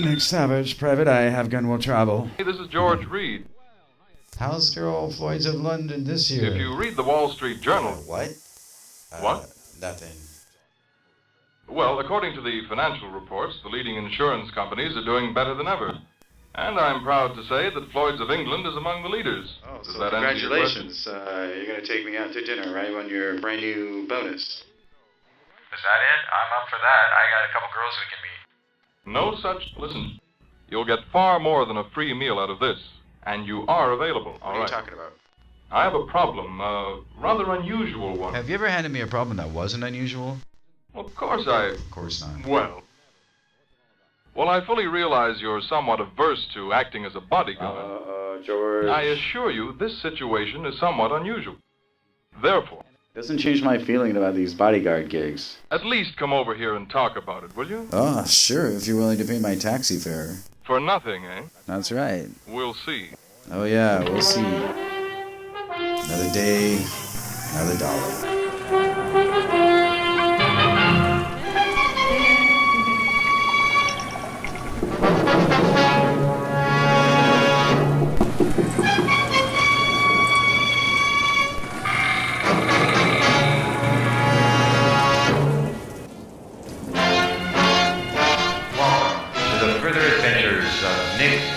Nick Savage, Private Eye, have gun will travel. Hey, this is George Reed. How's your old Floyds of London this year? If you read the Wall Street Journal... What? What? Nothing. Well, according to the financial reports, the leading insurance companies are doing better than ever. And I'm proud to say that Floyd's of England is among the leaders. Oh, Does so that answer your question? congratulations. You're going to take me out to dinner, right, on your brand new bonus. Is that it? I'm up for that. I got a couple girls we can meet. No such... Listen, you'll get far more than a free meal out of this. And you are available, all right? What are you talking about? I have a problem, a rather unusual one. Have you ever handed me a problem that wasn't unusual? Of course I... Of course not. Well, I fully realize you're somewhat averse to acting as a bodyguard. George... I assure you, this situation is somewhat unusual. Therefore... Doesn't change my feeling about these bodyguard gigs. At least come over here and talk about it, will you? Oh, sure, if you're willing to pay my taxi fare. For nothing, eh? That's right. We'll see. Oh, yeah, we'll see. Another day, another dollar.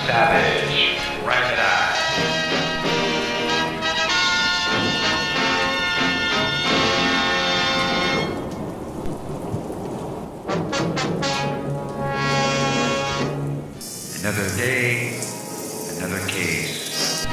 Savage, Private Eye. Another day, another case.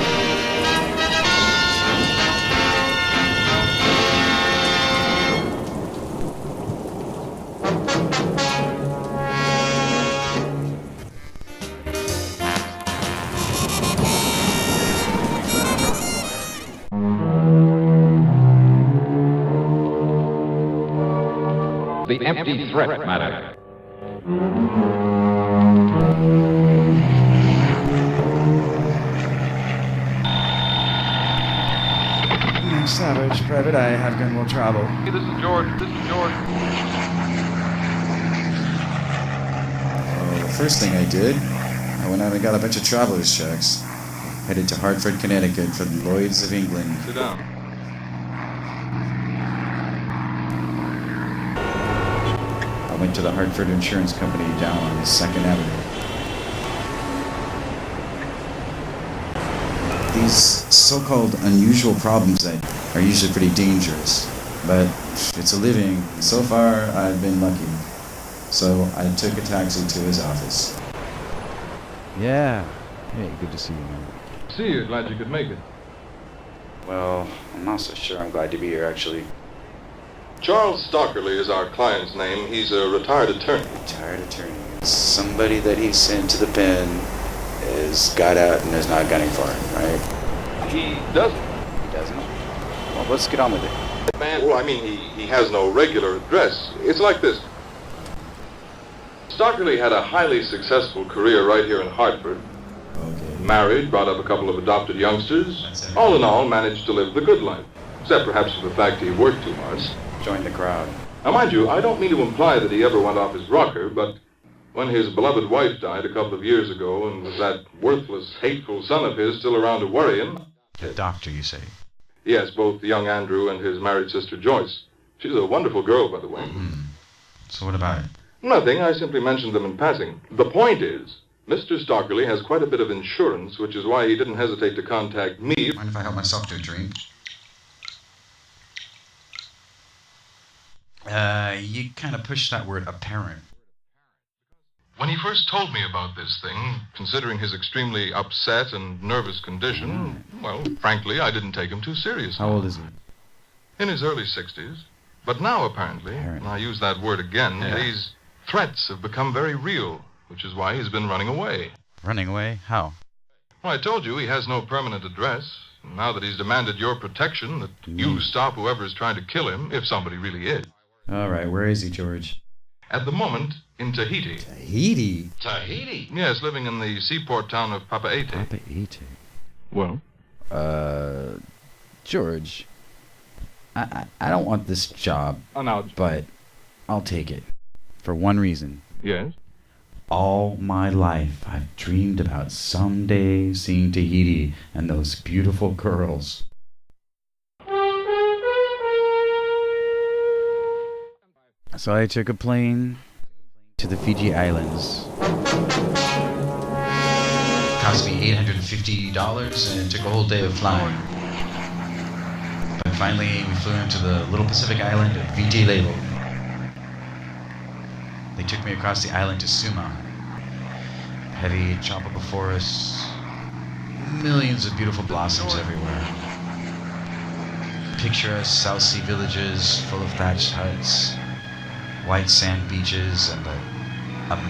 The empty threat matter. Nick Savage, Private Eye, have gun will travel. Hey, this is George. The first thing I did, I went out and got a bunch of traveler's checks. Headed to Hartford, Connecticut for the Lloyds of England. Sit down. I went to the Hartford Insurance Company down on 2nd Avenue. These so-called unusual problems that are usually pretty dangerous, but it's a living. So far, I've been lucky. So I took a taxi to his office. Yeah. Hey, good to see you, man. See you. Glad you could make it. Well, I'm not so sure I'm glad to be here, actually. Charles Stockerly is our client's name. He's a retired attorney. Retired attorney. Somebody that he sent to the pen is got out and is not gunning for him, right? He doesn't. He doesn't? Well, let's get on with it. Man, well, I mean, he has no regular address. It's like this. Stockerly had a highly successful career right here in Hartford. Okay. Married, brought up a couple of adopted youngsters. All in all, managed to live the good life. Except perhaps for the fact he worked too much. Join the crowd. Now, mind you, I don't mean to imply that he ever went off his rocker, but when his beloved wife died a couple of years ago, and with that worthless, hateful son of his still around to worry him... The doctor, you say? Yes, both young Andrew and his married sister Joyce. She's a wonderful girl, by the way. So what about it? Nothing, I simply mentioned them in passing. The point is, Mr. Stockerly has quite a bit of insurance, which is why he didn't hesitate to contact me. Mind if I help myself to a drink? You kind of pushed that word apparent. When he first told me about this thing, considering his extremely upset and nervous condition, well, frankly, I didn't take him too seriously. How old is he? In his early 60s. But now, apparently, and I use that word again, these threats have become very real, which is why he's been running away. Running away? How? Well, I told you he has no permanent address. Now that he's demanded your protection, that you stop whoever is trying to kill him, if somebody really is. All right, where is he, George? At the moment, in Tahiti. Tahiti? Tahiti? Yes, living in the seaport town of Papeete. Papeete. Well? George, I don't want this job, Now, but I'll take it. For one reason. yes? All my life, I've dreamed about someday seeing Tahiti and those beautiful girls. So I took a plane to the Fiji Islands. It cost me $850 and it took a whole day of flying. But finally, we flew into the little Pacific island of Baily. They took me across the island to Suma. Heavy tropical forests, millions of beautiful blossoms everywhere. Picturesque South Sea villages full of thatched huts, white sand beaches, and the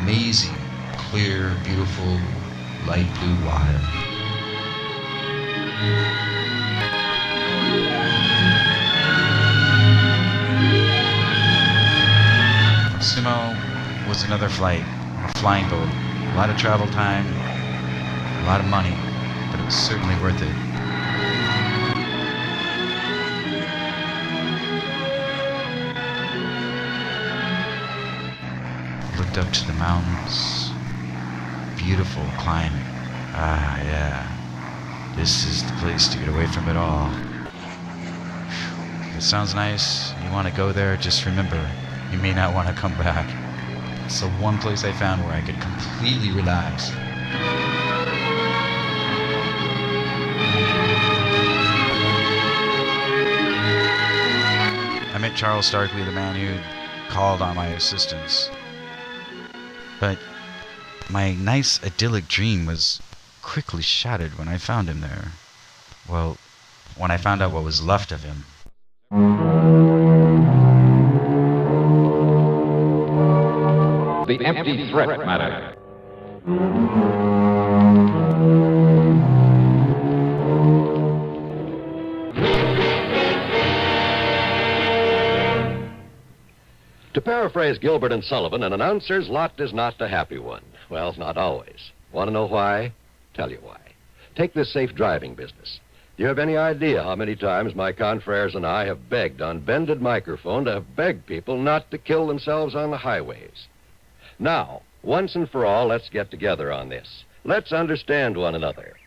amazing, clear, beautiful, light blue water. Sumo was another flight, a flying boat. A lot of travel time, a lot of money, but it was certainly worth it. Looked up to the mountains. Beautiful climate. Ah, yeah. This is the place to get away from it all. If it sounds nice, you want to go there, just remember, you may not want to come back. It's the one place I found where I could completely relax. I met Charles Starkley, the man who called on my assistance. But my nice, idyllic dream was quickly shattered when I found him there. Well, when I found out what was left of him. The Empty Threat Matter. To paraphrase Gilbert and Sullivan, an announcer's lot is not a happy one. Well, not always. Want to know why? Tell you why. Take this safe driving business. Do you have any idea how many times my confreres and I have begged on bended microphone to have begged people not to kill themselves on the highways? Now, once and for all, let's get together on this. Let's understand one another.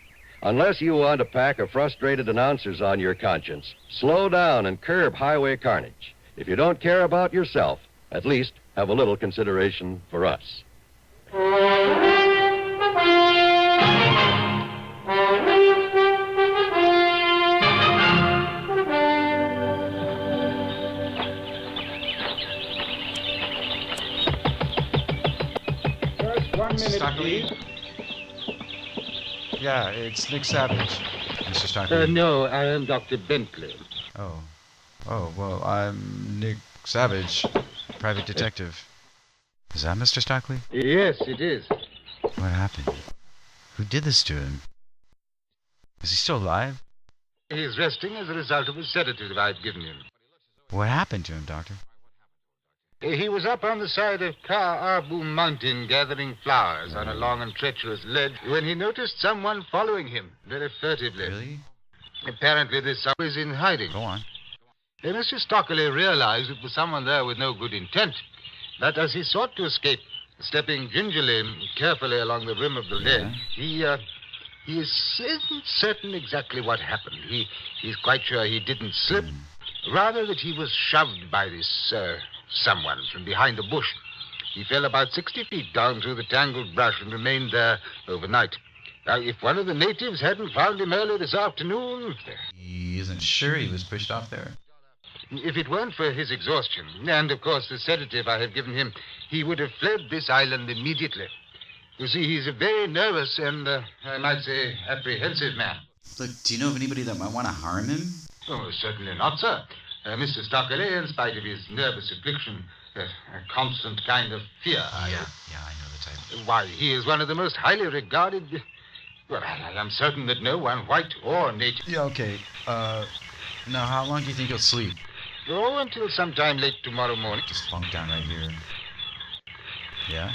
Unless you want a pack of frustrated announcers on your conscience, slow down and curb highway carnage. If you don't care about yourself, at least have a little consideration for us. Mr. Stockley? Yeah, it's Nick Savage. Mr. Stockley? No, I am Dr. Bentley. Oh, well, I'm Nick Savage, private detective. Is that Mr. Stockley? Yes, it is. What happened? Who did this to him? Is he still alive? He is resting as a result of a sedative I've given him. What happened to him, Doctor? He was up on the side of Ka Arbu Mountain gathering flowers on a long and treacherous ledge when he noticed someone following him very furtively. Really? Apparently this someone is in hiding. Go on. Mr. Stockley realized it was someone there with no good intent. But as he sought to escape, stepping gingerly and carefully along the rim of the ledge, he isn't certain exactly what happened. He's quite sure he didn't slip. Rather that he was shoved by this, someone from behind a bush. He fell about 60 feet down through the tangled brush and remained there overnight. Now, if one of the natives hadn't found him early this afternoon... He isn't sure he was pushed off there? If it weren't for his exhaustion, and, of course, the sedative I have given him, he would have fled this island immediately. You see, he's a very nervous and, I might say, apprehensive man. Look, do you know of anybody that might want to harm him? Oh, certainly not, sir. Mr. Stockley, in spite of his nervous affliction, a constant kind of fear. Yeah, I know the type. Why, he is one of the most highly regarded... Well, I am certain that no one, white or native... Yeah, okay. Now, how long do you think he'll sleep? Oh, until sometime late tomorrow morning. Just plunk down right here. Yeah?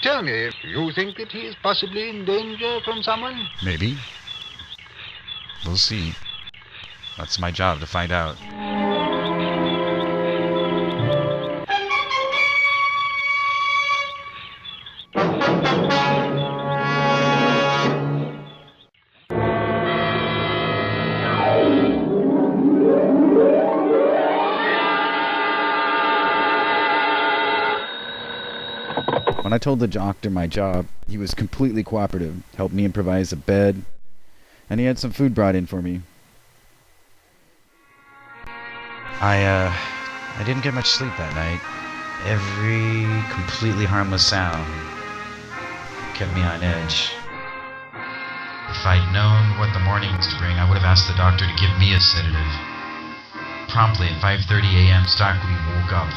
Tell me, do you think that he is possibly in danger from someone? Maybe. We'll see. That's my job to find out. When I told the doctor my job, he was completely cooperative, helped me improvise a bed, and he had some food brought in for me. I didn't get much sleep that night. Every completely harmless sound kept me on edge. If I'd known what the morning was to bring, I would have asked the doctor to give me a sedative. Promptly at 5:30 a.m., Stockley woke up.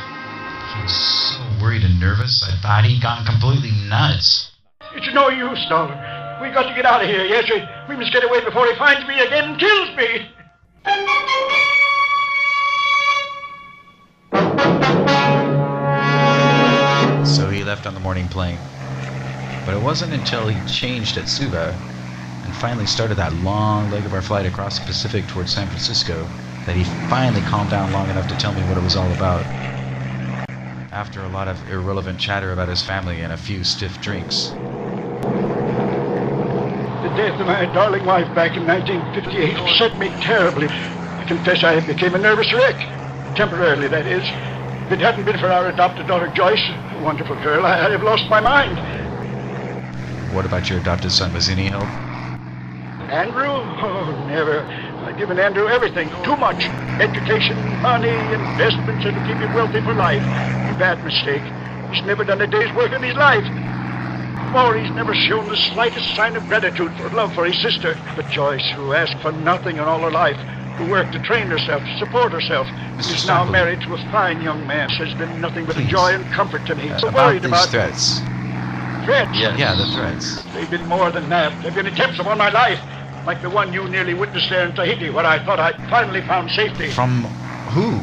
He was so worried and nervous, I thought he'd gone completely nuts. It's no use, darling. We got to get out of here, yes? We must get away before he finds me again and kills me. So he left on the morning plane. But it wasn't until he changed at Suva and finally started that long leg of our flight across the Pacific towards San Francisco that he finally calmed down long enough to tell me what it was all about. After a lot of irrelevant chatter about his family and a few stiff drinks. The death of my darling wife back in 1958 upset me terribly. I confess I became a nervous wreck. Temporarily, that is. If it hadn't been for our adopted daughter Joyce, a wonderful girl, I'd have lost my mind. What about your adopted son? Was he any help? Andrew? Oh, never. I've given Andrew everything. Too much. Education, money, investments, and to keep him wealthy for life. A bad mistake. He's never done a day's work in his life. More, he's never shown the slightest sign of gratitude or love for his sister. But Joyce, who asked for nothing in all her life, who worked to train herself, to support herself, is now married to a fine young man. Has been nothing but a joy and comfort to me. So worried about about threats. Threats? Yes. Yeah, the threats. They've been more than that. They've been attempts upon my life, like the one you nearly witnessed there in Tahiti, where I thought I'd finally found safety. From who?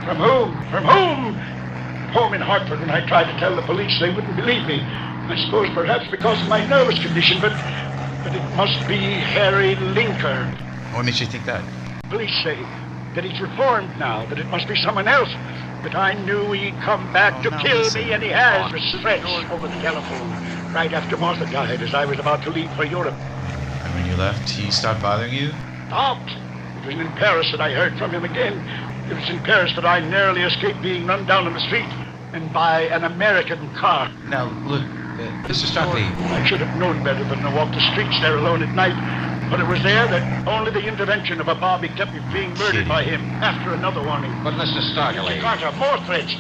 From whom? From whom? Home in Hartford, when I tried to tell the police, they wouldn't believe me. I suppose perhaps because of my nervous condition, but it must be Harry Linker. What makes you think that? Police say that he's reformed now, that it must be someone else. But I knew he'd come back to kill me, and he has. The threats over the telephone, right after Martha died, as I was about to leave for Europe. And when you left, he stopped bothering you? Stopped. It was in Paris that I heard from him again. It was in Paris that I narrowly escaped being run down on the street, and by an American car. Now, look, Mr. Stockley. I should have known better than to walk the streets there alone at night. But it was there that only the intervention of a Bobby kept me being murdered by him after another warning. But, Mr. Stockley... Mr. Carter, more threats.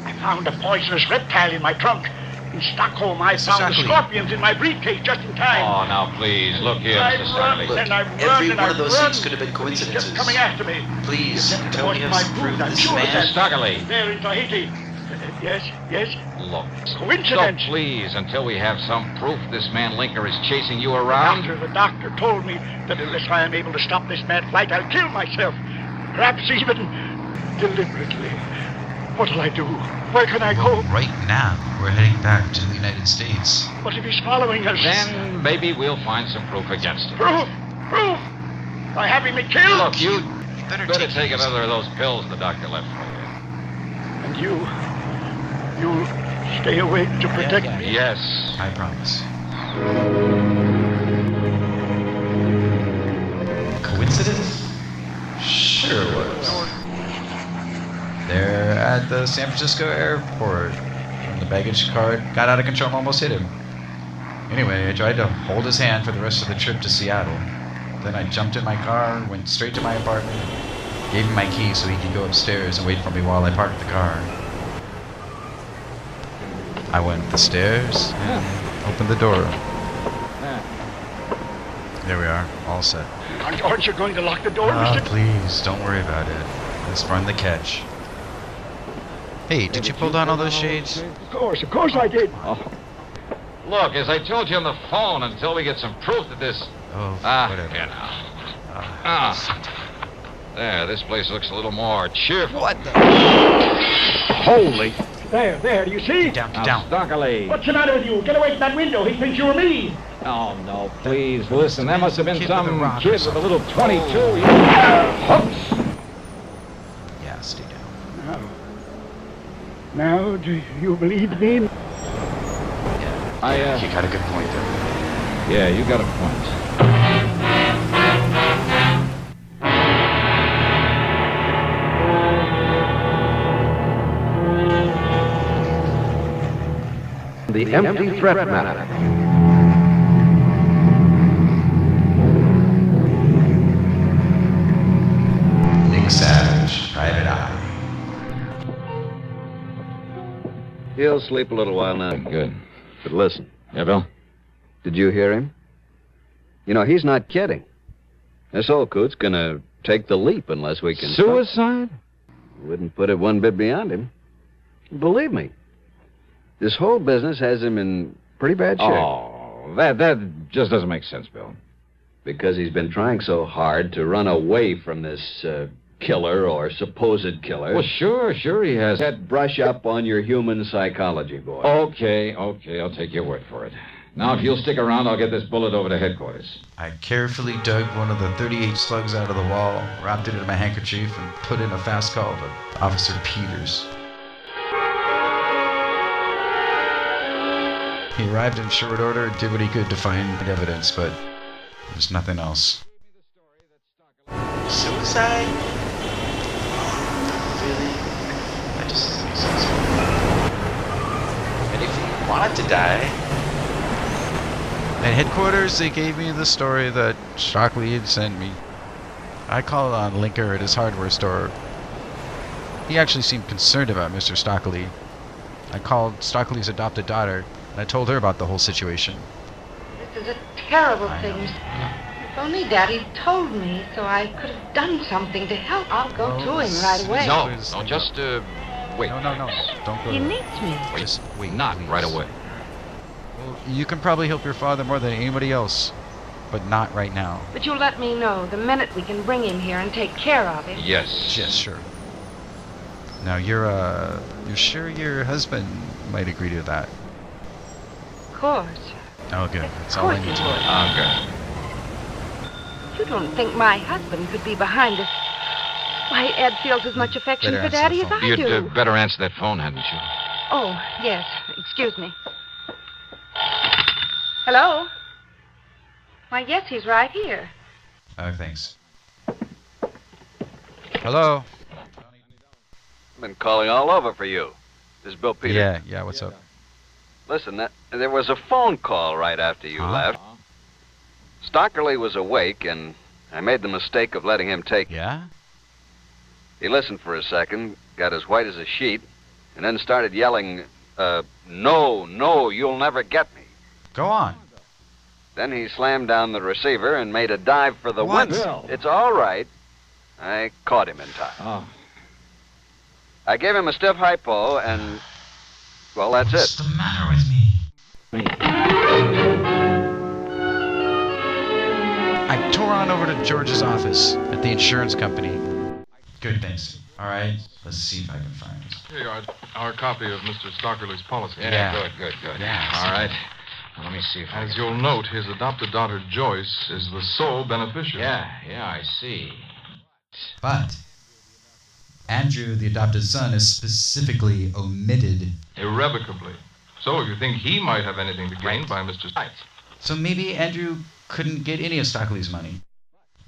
I found a poisonous reptile in my trunk. In Stockholm, I found the scorpions in my briefcase just in time. Oh, now, please, look here, Mr. Stockley. Every one of those things could have been coincidences. Just coming after me. Please, tell me of my proof food. I'm this sure man... Stockley. There in Tahiti. Yes. Look, coincidence. So please, until we have some proof this man Linker is chasing you around. The doctor told me that unless I am able to stop this mad flight, I'll kill myself. Perhaps even deliberately. What'll I do? Where can I go? Right now, we're heading back to the United States. What if he's following us? Then maybe we'll find some proof against him. Proof? By having me killed? Look, you better take another of those pills the doctor left for you. And you'll stay awake to protect me? Yes. I promise. Coincidence? Sure it was. There at the San Francisco airport, when the baggage cart got out of control and almost hit him. Anyway, I tried to hold his hand for the rest of the trip to Seattle. Then I jumped in my car, went straight to my apartment, gave him my key so he could go upstairs and wait for me while I parked the car. I went up the stairs and opened the door. There we are, all set. Aren't you going to lock the door, Mr. Please, don't worry about it. Let's run the catch. Hey, did you pull down all those shades? Of course I did. Look, as I told you on the phone, until we get some proof that this... whatever. You know. There, this place looks a little more cheerful. What the... Holy... There, you see? Down. Stockley. What's the matter with you? Get away from that window. He thinks you were me. Oh, no, please, listen. That must have been some kid with a little 22. Oops. Yeah, stay down. Now, do you believe me? Yeah. You got a good point there. Yeah, you got a point. the empty threat matter. Nick Savage, Private Eye. He'll sleep a little while now. Good. But listen. Yeah, Bill? Did you hear him? You know, he's not kidding. This old coot's gonna take the leap unless we can... Suicide? Wouldn't put it one bit beyond him. Believe me. This whole business has him in pretty bad shape. Oh, that just doesn't make sense, Bill. Because he's been trying so hard to run away from this killer or supposed killer. Well, sure he has. Brush up on your human psychology, boy. Okay, I'll take your word for it. Now, if you'll stick around, I'll get this bullet over to headquarters. I carefully dug one of the 38 slugs out of the wall, wrapped it in my handkerchief, and put in a fast call to Officer Peters. He arrived in short order and did what he could to find evidence, but there's nothing else. Suicide? Really? That just doesn't make sense. And if he wanted to die... At headquarters, they gave me the story that Stockley had sent me. I called on Linker at his hardware store. He actually seemed concerned about Mr. Stockley. I called Stockley's adopted daughter, and I told her about the whole situation. This is a terrible thing. If only Daddy told me so I could have done something to help. I'll go to him right away. No, just, wait. No. Don't go. He needs me. Wait, Just wait, not please. right away. Well, you can probably help your father more than anybody else, but not right now. But you'll let me know the minute we can bring him here and take care of him. Yes. Yes, sure. Now, you're sure your husband might agree to that? Of course. Oh, good. That's all I need to know. Okay. You don't think my husband could be behind this? Why, Ed feels as much affection Better for answer the Daddy as phone. I You'd do. better answer that phone, hadn't you? Oh, yes. Excuse me. Hello? Why, yes, he's right here. Oh, thanks. Hello? I've been calling all over for you. This is Bill Peters. Yeah, what's up? Listen, there was a phone call right after you left. Stockley was awake, and I made the mistake of letting him take it. Yeah? He listened for a second, got as white as a sheet, and then started yelling, no, you'll never get me. Go on. Then he slammed down the receiver and made a dive for the What? window. It's all right. I caught him in time. Oh. I gave him a stiff hypo, and, well, that's What's it. the matter with me? I tore on over to George's office at the insurance company. Good, thanks. All right, let's see if I can find it. Here, our copy of Mr. Stockerly's policy. Yeah. Good. Yeah, All right. Well, let me see if As you'll note, his adopted daughter, Joyce, is the sole beneficiary. Yeah, I see. But Andrew, the adopted son, is specifically omitted. Irrevocably. So you think he might have anything to gain by Mr. Stites. So maybe Andrew couldn't get any of Stockley's money.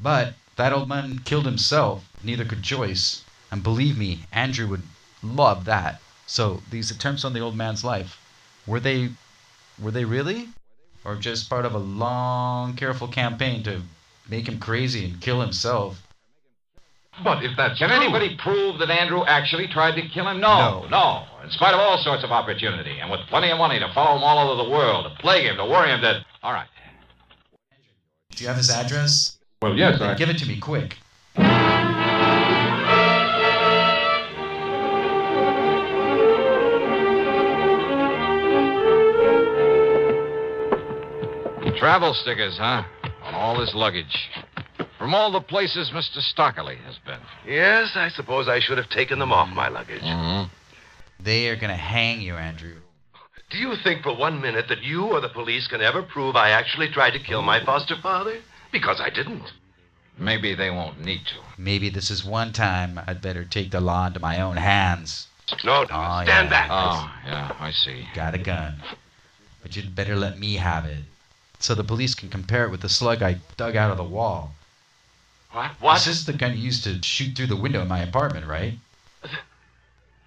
But that old man killed himself, neither could Joyce. And believe me, Andrew would love that. So these attempts on the old man's life, were they really? Or just part of a long, careful campaign to make him crazy and kill himself? But if that's Can true... anybody prove that Andrew actually tried to kill him? No. In spite of all sorts of opportunity, and with plenty of money to follow him all over the world, to plague him, to worry him, to... All right. Do you have his address? Well, yes, Then give it to me, quick. Travel stickers, huh? On all this luggage. From all the places Mr. Stockley has been. Yes, I suppose I should have taken them off my luggage. Mm-hmm. They are going to hang you, Andrew. Do you think for 1 minute that you or the police can ever prove I actually tried to kill my foster father? Because I didn't. Maybe they won't need to. Maybe this is one time I'd better take the law into my own hands. No, Oh, stand yeah. back. Oh, yeah, I see. Got a gun. But you'd better let me have it. So the police can compare it with the slug I dug out of the wall. What? This is the gun you used to shoot through the window in my apartment, right?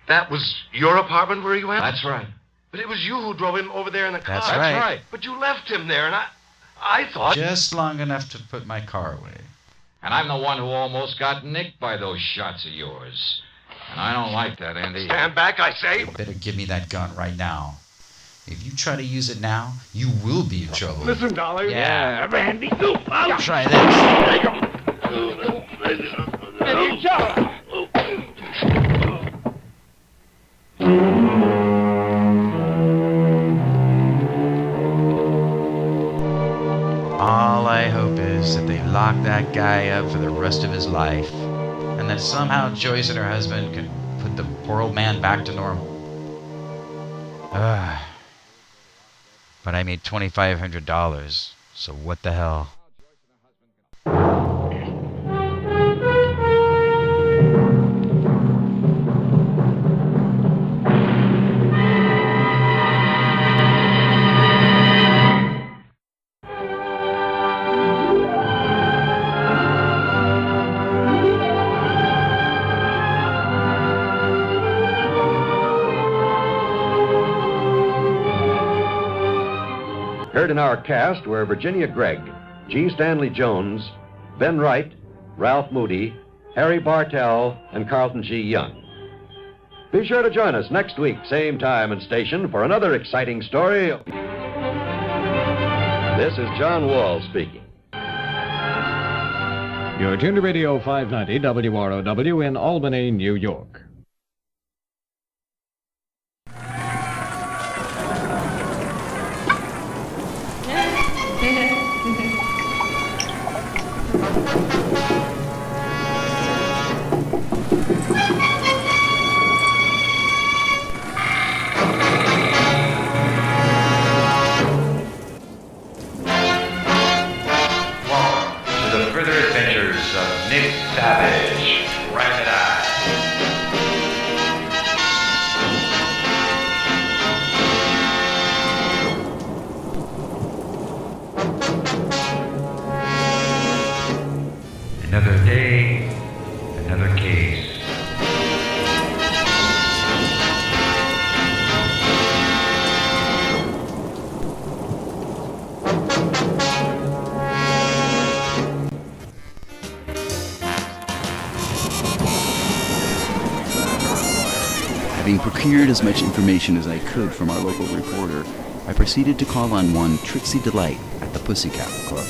That was your apartment where he went? That's right. But it was you who drove him over there in the car. That's right. But you left him there, and I thought... Just long enough to put my car away. And I'm the one who almost got nicked by those shots of yours. And I don't like that, Andy. Stand back, I say. You better give me that gun right now. If you try to use it now, you will be in trouble. Listen, Dolly. Yeah. Randy, go out. Try this. All I hope is that they lock that guy up for the rest of his life, and that somehow Joyce and her husband can put the poor old man back to normal. But I made $2,500, so what the hell? Heard in our cast were Virginia Gregg, G. Stanley Jones, Ben Wright, Ralph Moody, Harry Bartell, and Carlton G. Young. Be sure to join us next week, same time and station, for another exciting story. This is John Wall speaking. You're tuned to Radio 590 WROW in Albany, New York. Another day, another case. Having procured as much information as I could from our local reporter, I proceeded to call on one Trixie Delight at the Pussycat Club.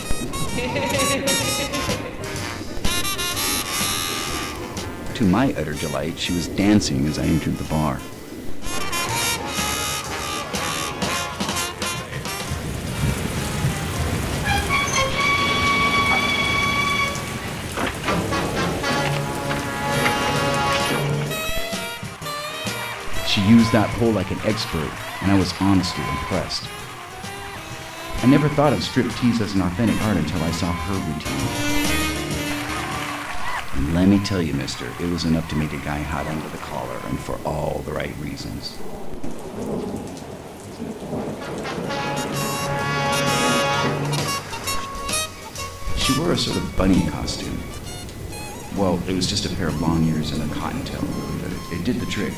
To my utter delight, she was dancing as I entered the bar. She used that pole like an expert, and I was honestly impressed. I never thought of striptease as an authentic art until I saw her routine. And let me tell you, mister, it was enough to make a guy hot under the collar, and for all the right reasons. She wore a sort of bunny costume. Well, it was just a pair of long ears and a cottontail, but it did the trick.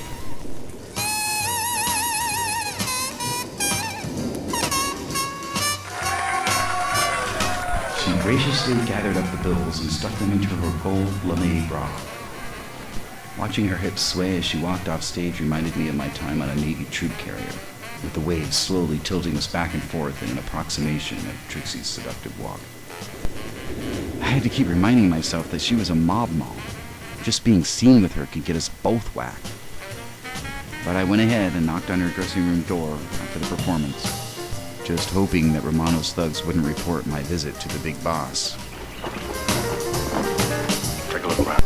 She graciously gathered up the bills and stuck them into her gold lame bra. Watching her hips sway as she walked off stage reminded me of my time on a Navy troop carrier, with the waves slowly tilting us back and forth in an approximation of Trixie's seductive walk. I had to keep reminding myself that she was a mob mom. Just being seen with her could get us both whacked. But I went ahead and knocked on her dressing room door after the performance, just hoping that Romano's thugs wouldn't report my visit to the big boss. Take a look around.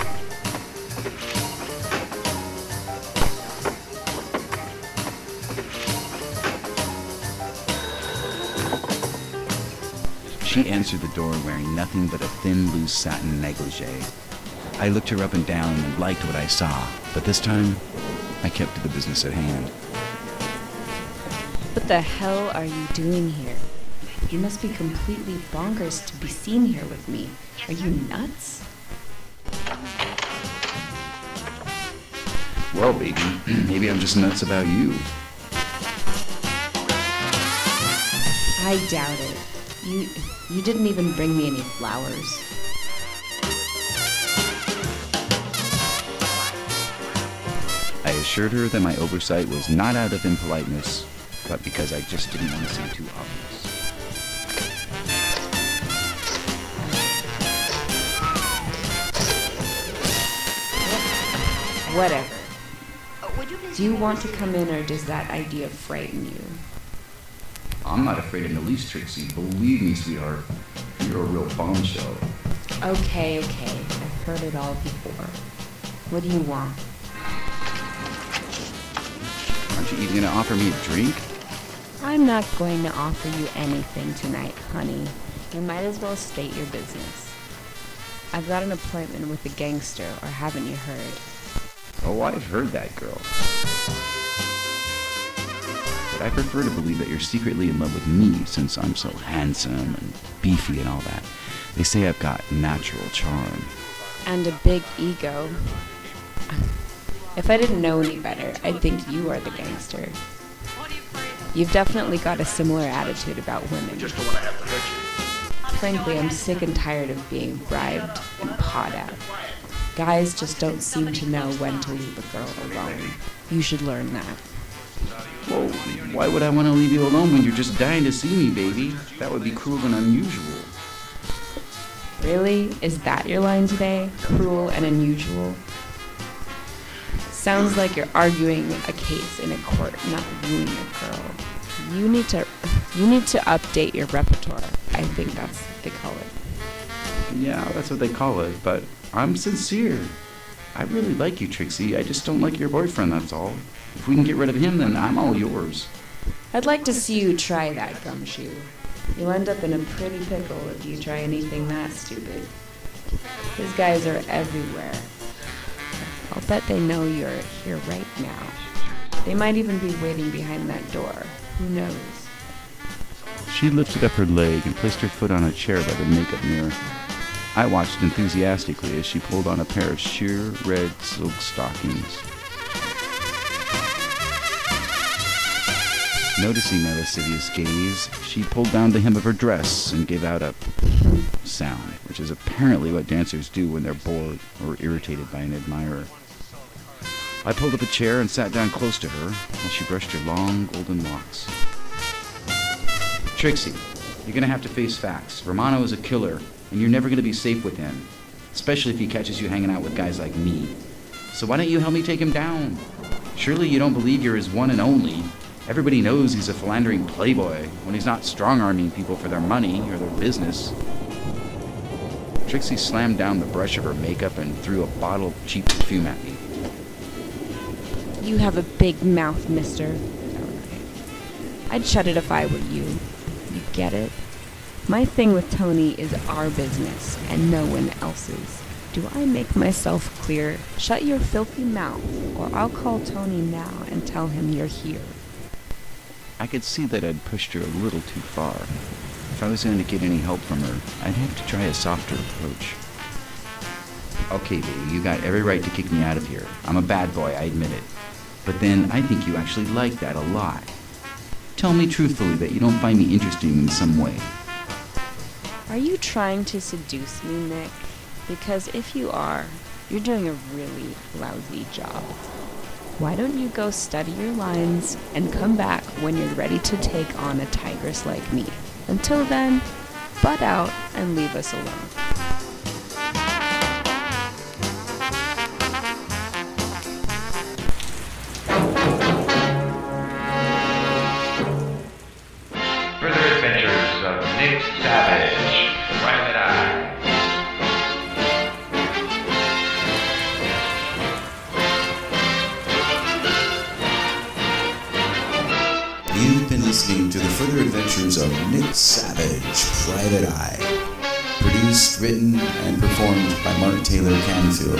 She answered the door wearing nothing but a thin, loose satin negligee. I looked her up and down and liked what I saw, but this time, I kept to the business at hand. What the hell are you doing here? You must be completely bonkers to be seen here with me. Are you nuts? Well, baby, maybe I'm just nuts about you. I doubt it. You didn't even bring me any flowers. I assured her that my oversight was not out of impoliteness, but because I just didn't want to seem too obvious. Whatever. Do you want to come in, or does that idea frighten you? I'm not afraid in the least, Trixie. Believe me, sweetheart. You're a real bombshell. Okay. I've heard it all before. What do you want? Aren't you even going to offer me a drink? I'm not going to offer you anything tonight, honey. You might as well state your business. I've got an appointment with a gangster, or haven't you heard? Oh, I've heard that, girl. But I prefer to believe that you're secretly in love with me, since I'm so handsome and beefy and all that. They say I've got natural charm. And a big ego. If I didn't know any better, I'd think you are the gangster. You've definitely got a similar attitude about women. Just don't want to have to hurt you. Frankly, I'm sick and tired of being bribed and pawed at. Guys just don't seem to know when to leave a girl alone. You should learn that. Well, why would I want to leave you alone when you're just dying to see me, baby? That would be cruel and unusual. Really? Is that your line today? Cruel and unusual? Sounds like you're arguing a case in a court, not wooing a girl. You need to update your repertoire. I think that's what they call it. Yeah, that's what they call it, but I'm sincere. I really like you, Trixie. I just don't like your boyfriend, that's all. If we can get rid of him, then I'm all yours. I'd like to see you try that, Gumshoe. You'll end up in a pretty pickle if you try anything that stupid. These guys are everywhere. I'll bet they know you're here right now. They might even be waiting behind that door. Who knows? She lifted up her leg and placed her foot on a chair by the makeup mirror. I watched enthusiastically as she pulled on a pair of sheer red silk stockings. Noticing my lascivious gaze, she pulled down the hem of her dress and gave out a sound, which is apparently what dancers do when they're bored or irritated by an admirer. I pulled up a chair and sat down close to her while she brushed her long golden locks. Trixie, you're going to have to face facts. Romano is a killer, and you're never going to be safe with him, especially if he catches you hanging out with guys like me. So why don't you help me take him down? Surely you don't believe you're his one and only. Everybody knows he's a philandering playboy when he's not strong-arming people for their money or their business. Trixie slammed down the brush of her makeup and threw a bottle of cheap perfume at me. You have a big mouth, mister. I'd shut it if I were you. You get it? My thing with Tony is our business and no one else's. Do I make myself clear? Shut your filthy mouth, or I'll call Tony now and tell him you're here. I could see that I'd pushed her a little too far. If I was going to get any help from her, I'd have to try a softer approach. Okay, baby, you got every right to kick me out of here. I'm a bad boy, I admit it. But then I think you actually like that a lot. Tell me truthfully that you don't find me interesting in some way. Are you trying to seduce me, Nick? Because if you are, you're doing a really lousy job. Why don't you go study your lines and come back when you're ready to take on a tigress like me? Until then, butt out and leave us alone. Further Adventures of Nick Savage, Private Eye. You've been listening to the further adventures of Nick Savage, Private Eye. Produced, written, and performed by Mark Taylor-Canfield.